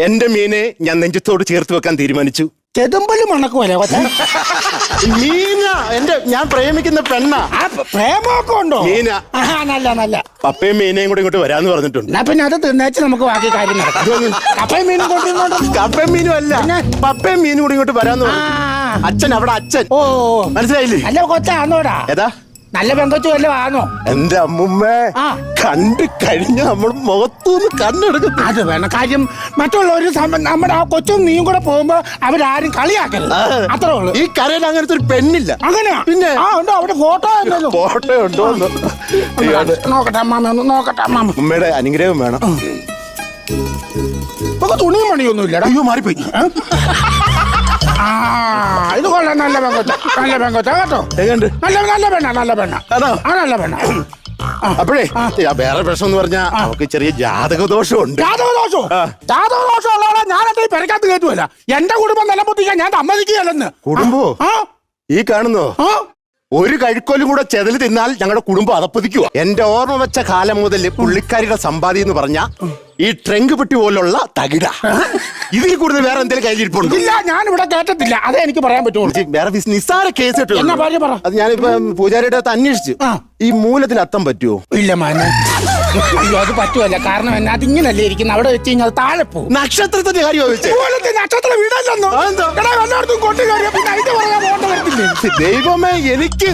എന്റെ മീനെ ഞാൻ നെഞ്ചത്തോട് ചേർത്ത് വെക്കാൻ തീരുമാനിച്ചു. ചെതുമ്പലും മണക്കുമല്ലേ കൊച്ചേ? മീന ഞാൻ പ്രേമിക്കുന്ന പെണ്ണ. പ്രേമമൊക്കെ ഉണ്ടോ? മീന. നല്ല നല്ല. പപ്പയും മീനയും കൂടെ ഇങ്ങോട്ട് വരാന്ന് പറഞ്ഞിട്ടുണ്ട്. എന്നാ പിന്നെ അത് തിന്നേച്ച് നമുക്ക് ബാക്കി കാര്യം നടക്കാം. കപ്പയും മീനും കൊണ്ടിരുന്നോണ്ട്. കപ്പയും മീനും അല്ല, പപ്പയും മീനും കൂടെ ഇങ്ങോട്ട് വരാന്ന് പറഞ്ഞു. അച്ഛൻ അവിടെ അച്ഛൻ. ഓ മനസ്സിലായില്ലേ? അല്ല കൊച്ചാന്നോടാ. ഏതാ? നല്ല പെങ്കൊച്ചു വല്ലതും ആണോ? എന്റെ അമ്മുമ്മേ, കണ്ടു കഴിഞ്ഞ നമ്മൾ മുഖത്തൂന്ന് കണ്ണെടുക്കുന്നു. അത് വേണം കാര്യം. മറ്റുള്ളവര് നമ്മുടെ ആ കൊച്ചും നീയും കൂടെ പോകുമ്പോ അവരാരും കളിയാക്കരുത്, അത്രേ ഉള്ളൂ. ഈ കരയിൽ അങ്ങനത്തെ ഒരു പെണ്ണില്ല. അങ്ങനെയാ? പിന്നെ ഉണ്ടോ അവിടെ ഫോട്ടോ? ഫോട്ടോ ഉണ്ടോ? നോക്കട്ടെ അമ്മാമ, ഒന്ന് നോക്കട്ടെ അമ്മാമ. ഉമ്മയുടെ അനുഗ്രഹം വേണം. ഇപ്പൊ തുണിയും മണിയൊന്നും ഇല്ലടാ. അയ്യോ, മാറിപ്പോയി. ഇത് കൊള്ളാം. നല്ല പെങ്കൊച്ച, നല്ല പെങ്കൊച്ച കേട്ടോ. നല്ല നല്ല പെണ്ണ, നല്ല പെണ്ണ. നല്ല പെണ്ണ. അപ്പോഴേ വേറെ പ്രശ്നം എന്ന് പറഞ്ഞാ നമുക്ക് ചെറിയ ജാതകദോഷമുണ്ട്. ജാതകദോഷോ? ജാതകദോഷം ഉള്ളവളെ ഞാൻ എന്റെ പെരക്കകത്ത് കയറ്റുമല്ല. എന്റെ കുടുംബം നിലംപൊത്തിക്കാൻ ഞാൻ സമ്മതിക്കുകയല്ലെന്ന്. കുടുംബോ? ഈ കാണുന്നോ? ഒരു കഴുക്കോലും കൂടെ ചെതല് തിന്നാൽ ഞങ്ങളുടെ കുടുംബം അതപ്പതിക്കുക. എന്റെ ഓർമ്മ വെച്ച കാലം മുതൽ പുള്ളിക്കാരിയുടെ സമ്പാദ്യം എന്ന് പറഞ്ഞ ഈ ട്രങ്ക് പെട്ടി പോലുള്ള തകിട. ഇതിൽ കൂടുതൽ വേറെ എന്തെങ്കിലും കയ്യിലിരിപ്പുണ്ടോ? ഇല്ല, ഞാൻ ഇവിടെ കേട്ടിട്ടില്ല. അതേ എനിക്ക് പറയാൻ പറ്റുള്ളൂ. വേറെ നിസ്സാര കേസ് കിട്ടും. അത് ഞാനിപ്പോ പൂജാരിയുടെ അടുത്ത് അന്വേഷിച്ചു. ഈ മൂലത്തിൽ അത്തം പറ്റുമോ? ഇല്ല മാന, അത് പറ്റുമല്ല. കാരണം എന്നാ അതിങ്ങനല്ലേ ഇരിക്കുന്നത്. അവിടെ വെച്ച് കഴിഞ്ഞാൽ താഴെ പോകും. നക്ഷത്രത്തിന്റെ കാര്യം നക്ഷത്ര വീടല്ലെന്നോ? എല്ലായിടത്തും കൊണ്ടു കയറിയ പിന്നെ അതിന്റെ പറയാൻ പോകേണ്ട വരത്തില്ലേ? ദൈവമേ, എനിക്ക്